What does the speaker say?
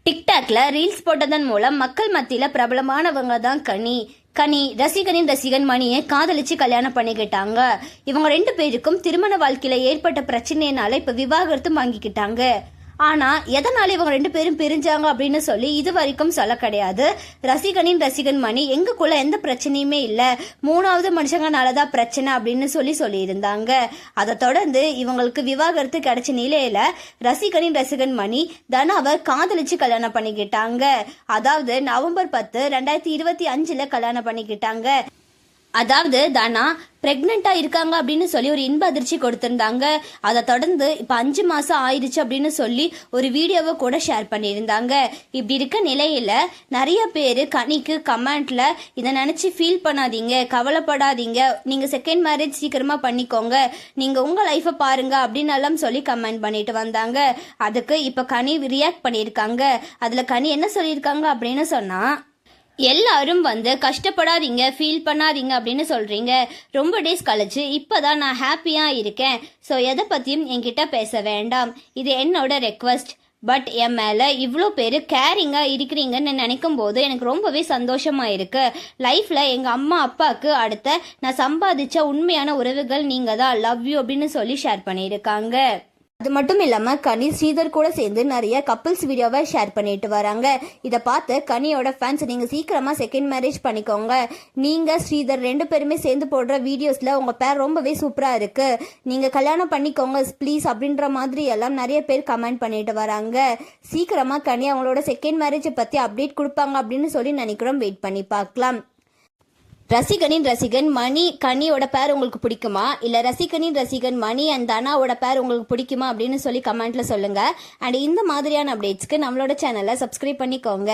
டிக்டாக்ல ரீல்ஸ் போட்டதன் மூலம் மக்கள் மத்தியில பிரபலமானவங்க தான் கனி ரசிகனின் ரசிகன் மணியை காதலிச்சு கல்யாணம் பண்ணிக்கிட்டாங்க. இவங்க 2 பேருக்கும் திருமண வாழ்க்கையில ஏற்பட்ட பிரச்சனையினால இப்ப விவாகரத்தும் வாங்கிக்கிட்டாங்க. ஆனா எதனால இவங்க 2 பேரும் பிரிஞ்சாங்க அப்படின்னு சொல்லி இது வரைக்கும் சொல்ல கிடையாது. ரசிகனின் ரசிகன் மணி எங்களுக்குள்ள எந்த பிரச்சனையுமே இல்ல, 3வது மனுஷங்கனாலதான் பிரச்சனை அப்படின்னு சொல்லியிருந்தாங்க. அதை தொடர்ந்து இவங்களுக்கு விவாகரத்து கிடைச்ச நிலையில ரசிகனின் ரசிகன் மணி தனாவை காதலிச்சு கல்யாணம் பண்ணிக்கிட்டாங்க. அதாவது நவம்பர் 10, 2025 கல்யாணம் பண்ணிக்கிட்டாங்க. அதாவது தனா பிரெக்னெண்டா இருக்காங்க அப்படின்னு சொல்லி ஒரு இன்ப அதிர்ச்சி கொடுத்திருந்தாங்க. அதை தொடர்ந்து இப்ப 5 மாசம் ஆயிடுச்சு அப்படின்னு சொல்லி ஒரு வீடியோவை கூட ஷேர் பண்ணியிருந்தாங்க. இப்படி இருக்க நிலையில நிறைய பேர் கனிக்கு கமெண்ட்ல இதை நினைச்சு ஃபீல் பண்ணாதீங்க, கவலைப்படாதீங்க, நீங்க செகண்ட் மேரேஜ் சீக்கிரமா பண்ணிக்கோங்க, நீங்க உங்க லைஃபை பாருங்க அப்படின்னு எல்லாம் சொல்லி கமெண்ட் பண்ணிட்டு வந்தாங்க. அதுக்கு இப்ப கனி ரியாக்ட் பண்ணியிருக்காங்க. அதுல கனி என்ன சொல்லியிருக்காங்க அப்படின்னு சொன்னா, எல்லாரும் கஷ்டப்படாதீங்க, ஃபீல் பண்ணாதீங்க அப்படின்னு சொல்றீங்க. ரொம்ப டேஸ் கழிச்சு இப்பதான் நான் ஹாப்பியா இருக்கேன். ஸோ எதை பத்தியும் என்கிட்ட பேச வேண்டாம், இது என்னோட ரெக்வஸ்ட். பட் என் மேல இவ்வளோ பேர் கேரிங்கா இருக்கிறீங்கன்னு நினைக்கும் போது எனக்கு ரொம்பவே சந்தோஷமா இருக்கு. லைஃப்ல எங்க அம்மா அப்பாவுக்கு அடுத்த நான் சம்பாதிச்ச உண்மையான உறவுகள் நீங்க தான், லவ் யூ அப்படின்னு சொல்லி ஷேர் பண்ணியிருக்காங்க. அது மட்டும் இல்லாமல் கனி ஸ்ரீதர் கூட சேர்ந்து நிறைய கப்பிள்ஸ் வீடியோவை ஷேர் பண்ணிட்டு வராங்க. இதை பார்த்து கனியோட ஃபேன்ஸ் நீங்கள் சீக்கிரமாக செகண்ட் மேரேஜ் பண்ணிக்கோங்க, நீங்கள் ஸ்ரீதர் 2 பேருமே சேர்ந்து போடுற வீடியோஸில் உங்கள் பேர் ரொம்பவே சூப்பராக இருக்குது, நீங்கள் கல்யாணம் பண்ணிக்கோங்க ப்ளீஸ் அப்படின்ற மாதிரி எல்லாம் நிறைய பேர் கமெண்ட் பண்ணிட்டு வராங்க. சீக்கிரமாக கனி அவங்களோட செகண்ட் மேரேஜை பற்றி அப்டேட் கொடுப்பாங்க அப்படின்னு சொல்லி நினைக்கிறோம். வெயிட் பண்ணி பார்க்கலாம். ரசிகனின் ரசிகன் மணி கனியோட பேர் உங்களுக்கு பிடிக்குமா, இல்லை ரசிகனின் ரசிகன் மணி அண்ட் தனாவோட பேர் உங்களுக்கு பிடிக்குமா அப்படின்னு சொல்லி கமெண்ட்ல சொல்லுங்க. அண்ட் இந்த மாதிரியான அப்டேட்ஸ்க்கு நம்மளோட சேனலை சப்ஸ்கிரைப் பண்ணிக்கோங்க.